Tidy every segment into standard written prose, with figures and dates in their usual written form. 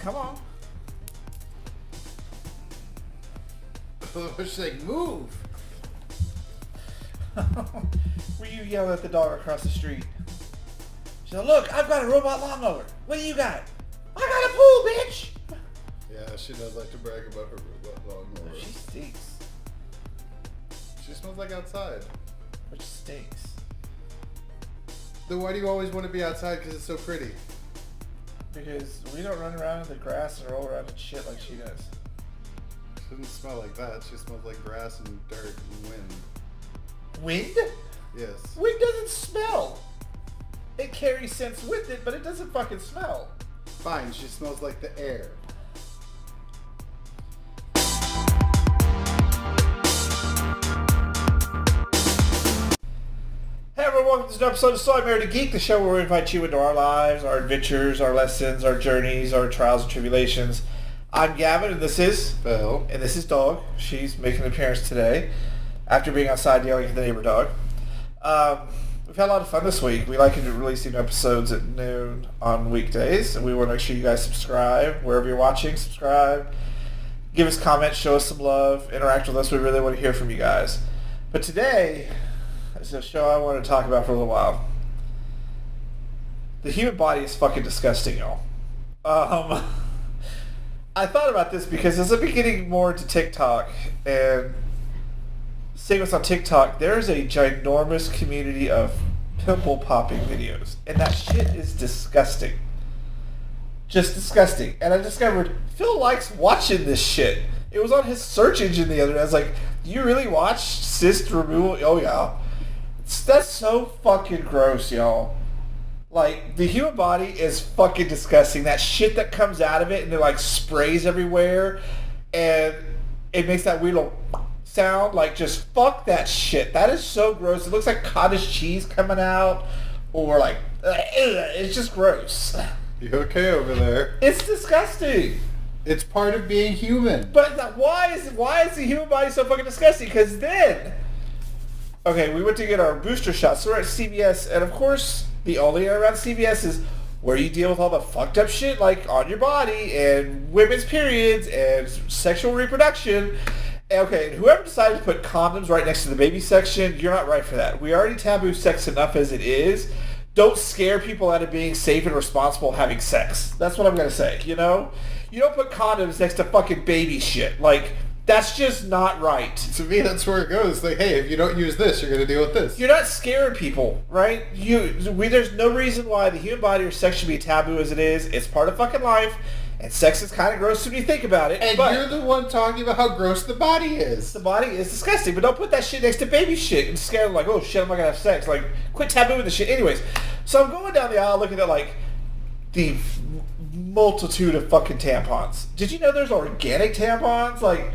Come on. She's like, move. Where you yell at the dog across the street. She's like, look, I've got a robot lawnmower. What do you got? I got a pool, bitch. Yeah, she does like to brag about her robot lawnmower. She stinks. She smells like outside. Which stinks. Then why do you always want to be outside? Because it's so pretty. Because we don't run around in the grass and roll around in shit like she does. She doesn't smell like that. She smells like grass and dirt and wind. Wind? Yes. Wind doesn't smell. It carries scents with it, but it doesn't fucking smell. Fine, she smells like the air. Hey everyone, welcome to this episode of So I Married a Geek, the show where we invite you into our lives, our adventures, our lessons, our journeys, our trials and tribulations. I'm Gavin, and this is Phil. And this is Dog. She's making an appearance today after being outside yelling at the neighbor dog. We've had a lot of fun this week. We like to release new episodes at noon on weekdays, and we want to make sure you guys subscribe. Wherever you're watching, subscribe. Give us comments, show us some love, interact with us. We really want to hear from you guys. But today is a show I want to talk about for a little while. The human body is fucking disgusting, y'all. I thought about this because as I've been getting more into TikTok and seeing what's on TikTok, there's a ginormous community of pimple popping videos. And that shit is disgusting. Just disgusting. And I discovered Phil likes watching this shit. It was on his search engine the other day. I was like, do you really watch cyst removal? Oh yeah. That's so fucking gross, y'all. Like, the human body is fucking disgusting. That shit that comes out of it and it like sprays everywhere and it makes that weird little sound. Like, just fuck that shit. That is so gross. It looks like cottage cheese coming out or like, it's just gross. You okay over there? It's disgusting. It's part of being human. But why is the human body so fucking disgusting? Because then, okay, we went to get our booster shots. So we're at CVS, and of course, the only area around CVS is where you deal with all the fucked up shit, like on your body, and women's periods, and sexual reproduction. Okay, and whoever decided to put condoms right next to the baby section, you're not right for that. We already taboo sex enough as it is. Don't scare people out of being safe and responsible having sex. That's what I'm going to say, you know? You don't put condoms next to fucking baby shit. Like, that's just not right. To me, that's where it goes. Like, hey, if you don't use this, you're going to deal with this. You're not scaring people, right? There's no reason why the human body or sex should be taboo as it is. It's part of fucking life, and sex is kind of gross when you think about it. And you're the one talking about how gross the body is. The body is disgusting, but don't put that shit next to baby shit and scare them like, oh shit, I'm not going to have sex. Like, quit tabooing the shit. Anyways, so I'm going down the aisle looking at like the multitude of fucking tampons. Did you know there's organic tampons? Like,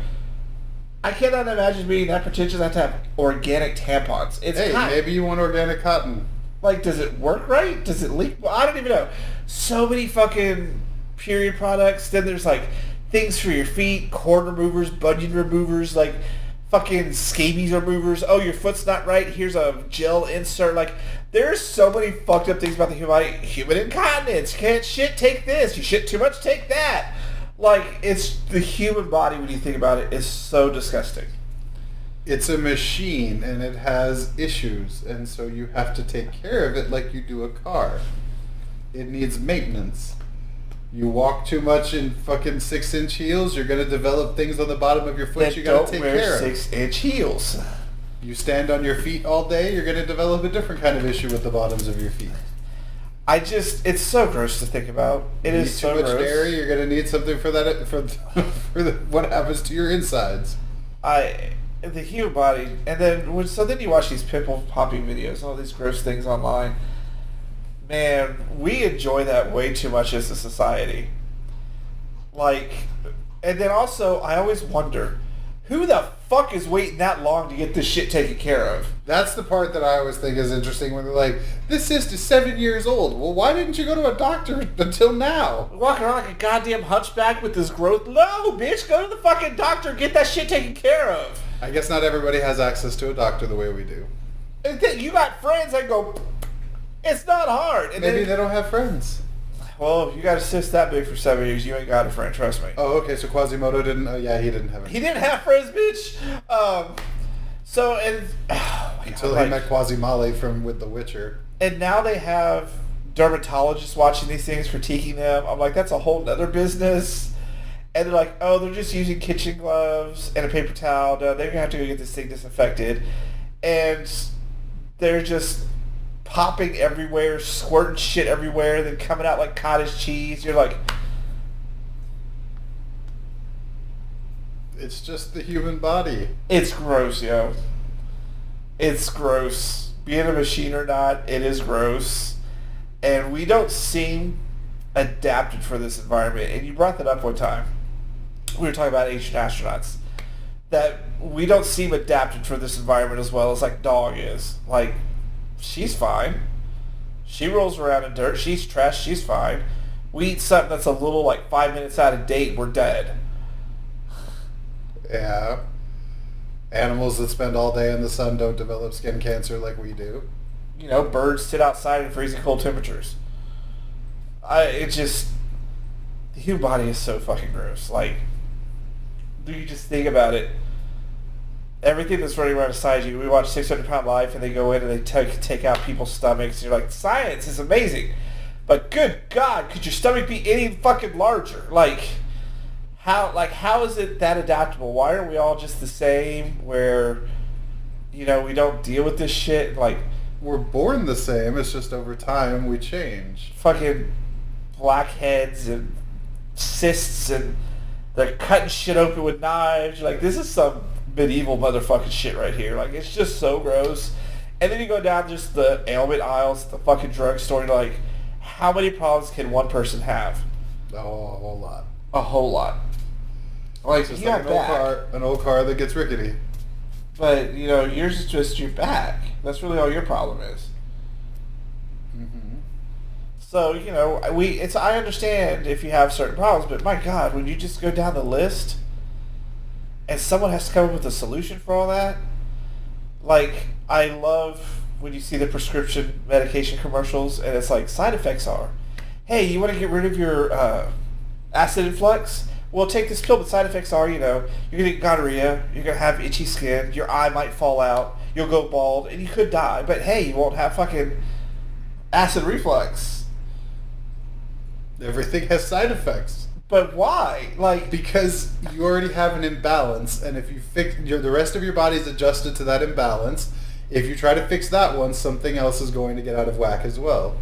I cannot imagine being that pretentious not to have organic tampons. It's maybe you want organic cotton. Like, does it work right? Does it leak? Well, I don't even know. So many fucking period products. Then there's like things for your feet, cord removers, bunion removers, like fucking scabies removers. Oh, your foot's not right. Here's a gel insert. Like, there's so many fucked up things about the human body. Human incontinence. You can't shit, take this. You shit too much, take that. Like, it's the human body, when you think about it, is so disgusting. It's a machine, and it has issues, and so you have to take care of it like you do a car. It needs maintenance. You walk too much in fucking 6-inch heels, you're going to develop things on the bottom of your foot you got to take care of. 6-inch heels. You stand on your feet all day, you're going to develop a different kind of issue with the bottoms of your feet. It's so gross to think about. It is so gross. Too much dairy, you're going to need something for that, for what happens to your insides. The human body, and then you watch these pimple popping videos, all these gross things online. Man, we enjoy that way too much as a society. Like, and then also, I always wonder, who the fuck is waiting that long to get this shit taken care of? That's the part that I always think is interesting when they're like, this cyst is 7 years old. Well, why didn't you go to a doctor until now? Walking around like a goddamn hunchback with this growth. No, bitch, go to the fucking doctor and get that shit taken care of. I guess not everybody has access to a doctor the way we do. And then you got friends that go, it's not hard. And maybe they don't have friends. Well, if you got a cyst that big for 7 years, you ain't got a friend, trust me. Oh, okay, so Quasimodo didn't... Oh, yeah, he didn't have it. He didn't have friends, bitch! So, and... Oh my Until God, he met Quasimale from with The Witcher. And now they have dermatologists watching these things, critiquing them. I'm like, that's a whole nother business. And they're like, oh, they're just using kitchen gloves and a paper towel. No, they're going to have to go get this thing disinfected. And they're just popping everywhere, squirting shit everywhere, then coming out like cottage cheese. You're like... It's just the human body. It's gross, yo. It's gross. Being a machine or not, it is gross. And we don't seem adapted for this environment. And you brought that up one time. We were talking about ancient astronauts. That we don't seem adapted for this environment as well as like Dog is. Like, she's fine. She rolls around in dirt. She's trash. She's fine. We eat something that's a little like 5 minutes out of date. We're dead. Yeah. Animals that spend all day in the sun don't develop skin cancer like we do. You know, birds sit outside in freezing cold temperatures. The human body is so fucking gross. Like, do you just think about it? Everything that's running around inside you. We watch 600 Pound Life, and they go in and they take out people's stomachs. And you're like, science is amazing, but good God, could your stomach be any fucking larger? How is it that adaptable? Why are we all just the same? Where, you know, we don't deal with this shit. Like, we're born the same. It's just over time we change. Fucking blackheads and cysts, and they're cutting shit open with knives. You're like, this is some medieval motherfucking shit right here. Like, it's just so gross. And then you go down just the ailment aisles at the fucking drugstore, and you're like, how many problems can one person have? Oh, a whole lot. A whole lot. Like, Just you like have an old car that gets rickety. But, you know, yours is just your back. That's really all your problem is. Mm-hmm. So, you know, I understand if you have certain problems, but my God, when you just go down the list and someone has to come up with a solution for all that, like, I love when you see the prescription medication commercials and it's like, side effects are, hey, you want to get rid of your acid influx? Well, take this pill, but side effects are, you know, you're going to get gonorrhea, you're going to have itchy skin, your eye might fall out, you'll go bald, and you could die. But hey, you won't have fucking acid reflux. Everything has side effects. But why? Like, because you already have an imbalance, and if you fix the rest of your body's adjusted to that imbalance, if you try to fix that one, something else is going to get out of whack as well.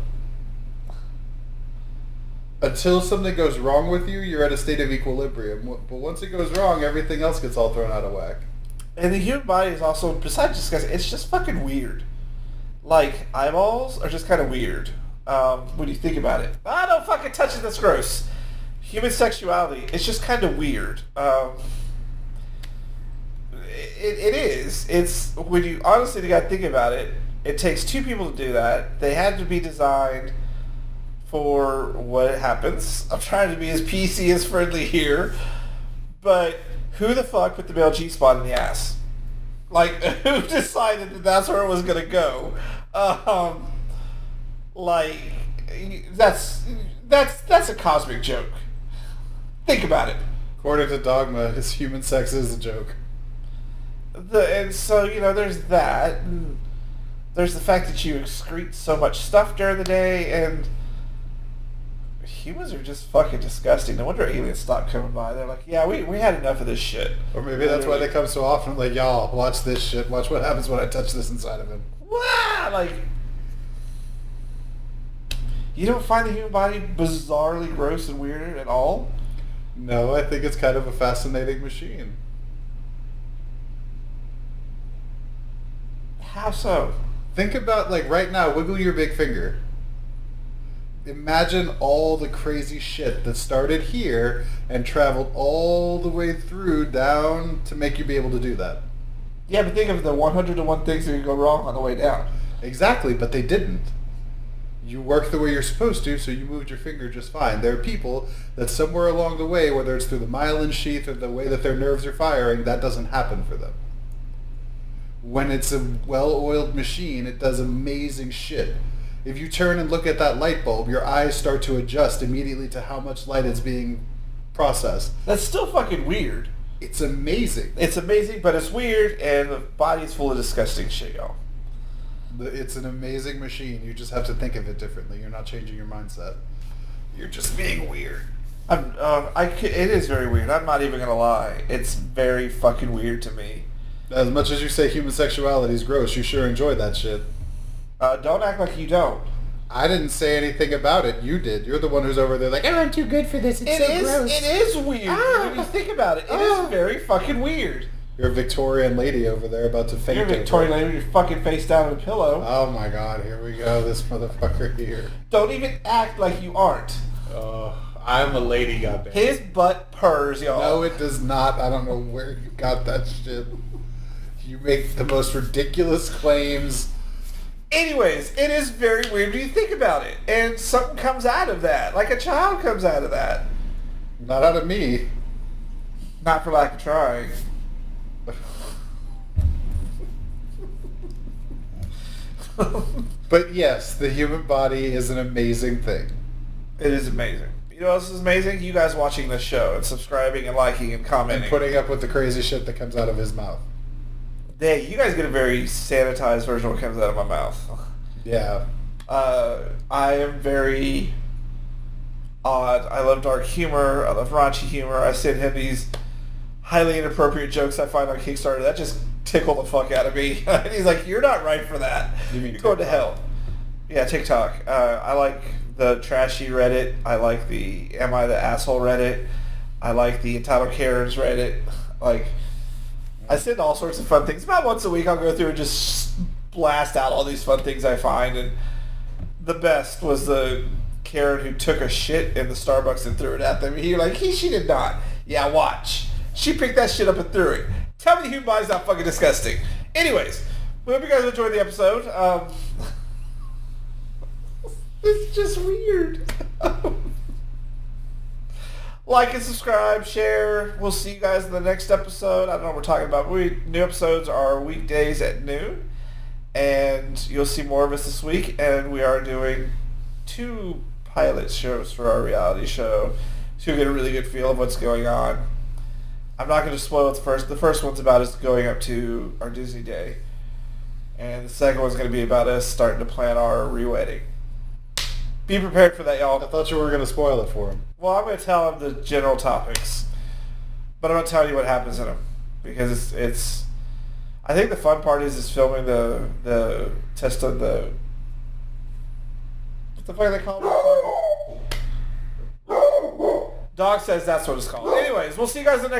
Until something goes wrong with you, you're at a state of equilibrium. But once it goes wrong, everything else gets all thrown out of whack. And the human body is also, besides disgusting, it's just fucking weird. Like, eyeballs are just kind of weird when you think about it. Ah, don't fucking touch it, that's gross. Human sexuality, it's just kind of weird. It is. It's, when you honestly got to think about it, it takes two people to do that. They had to be designed for what happens. I'm trying to be as PC as friendly here, but who the fuck put the male G-spot in the ass? Like, who decided that that's where it was gonna go? Like, that's a cosmic joke. Think about it. According to dogma, his human sex is a joke. And so, you know, there's that. And there's the fact that you excrete so much stuff during the day, and humans are just fucking disgusting. No wonder aliens stopped coming by. They're like, yeah, we had enough of this shit. Or maybe that's why they come so often. Like, y'all, watch this shit. Watch what happens when I touch this inside of him. Wow! Like, you don't find the human body bizarrely gross and weird at all? No, I think it's kind of a fascinating machine. How so? Think about, like, right now, wiggle your big finger. Imagine all the crazy shit that started here and traveled all the way through down to make you be able to do that. Yeah, but think of the 101 things that could go wrong on the way down. Exactly, but they didn't. You work the way you're supposed to, so you moved your finger just fine. There are people that somewhere along the way, whether it's through the myelin sheath or the way that their nerves are firing, that doesn't happen for them. When it's a well-oiled machine, it does amazing shit. If you turn and look at that light bulb, your eyes start to adjust immediately to how much light is being processed. That's still fucking weird. It's amazing. It's amazing, but it's weird, and the body's full of disgusting shit, y'all. It's an amazing machine. You just have to think of it differently. You're not changing your mindset. You're just being weird. It is very weird. I'm not even gonna lie. It's very fucking weird to me. As much as you say human sexuality is gross, you sure enjoy that shit. Don't act like you don't. I didn't say anything about it. You did. You're the one who's over there like, oh, I'm too good for this. It's so gross. It is weird. When you think about it, it is very fucking weird. You're a Victorian lady over there about to faint. You're a Victorian lady with your fucking face down on a pillow. Oh my god, here we go. This motherfucker here. Don't even act like you aren't. Oh, I'm a lady, goddamn. His butt purrs, y'all. No, it does not. I don't know where you got that shit. You make the most ridiculous claims. Anyways, it is very weird when you think about it. And something comes out of that. Like a child comes out of that. Not out of me. Not for lack of trying. But yes, the human body is an amazing thing. It is amazing. You know what else is amazing? You guys watching this show and subscribing and liking and commenting. And putting up with the crazy shit that comes out of his mouth. You guys get a very sanitized version of what comes out of my mouth. Yeah. I am very odd. I love dark humor. I love raunchy humor. I send him these highly inappropriate jokes I find on Kickstarter. That just tickle the fuck out of me. And he's like, you're not right for that. You mean you're going to hell. Yeah, TikTok. I like the trashy Reddit. I like the Am I the Asshole Reddit. I like the Entitled Karens Reddit. Like, I send all sorts of fun things. About once a week I'll go through and just blast out all these fun things I find. And the best was the Karen who took a shit in the Starbucks and threw it at them. You're like, she did not. Yeah, watch. She picked that shit up and threw it. Tell me who buys that fucking disgusting. Anyways, we hope you guys enjoyed the episode. It's just weird. Like and subscribe, share. We'll see you guys in the next episode. I don't know what we're talking about. New episodes are weekdays at noon. And you'll see more of us this week. And we are doing 2 pilot shows for our reality show. So you'll get a really good feel of what's going on. I'm not going to spoil it first. The first one's about us going up to our Disney day. And the second one's going to be about us starting to plan our re-wedding. Be prepared for that, y'all. I thought you were going to spoil it for him. Well, I'm going to tell him the general topics. But I'm not telling you what happens in them. Because it's I think the fun part is filming the test of the... What the fuck are they called? Dog says that's what it's called. Anyways, we'll see you guys in the next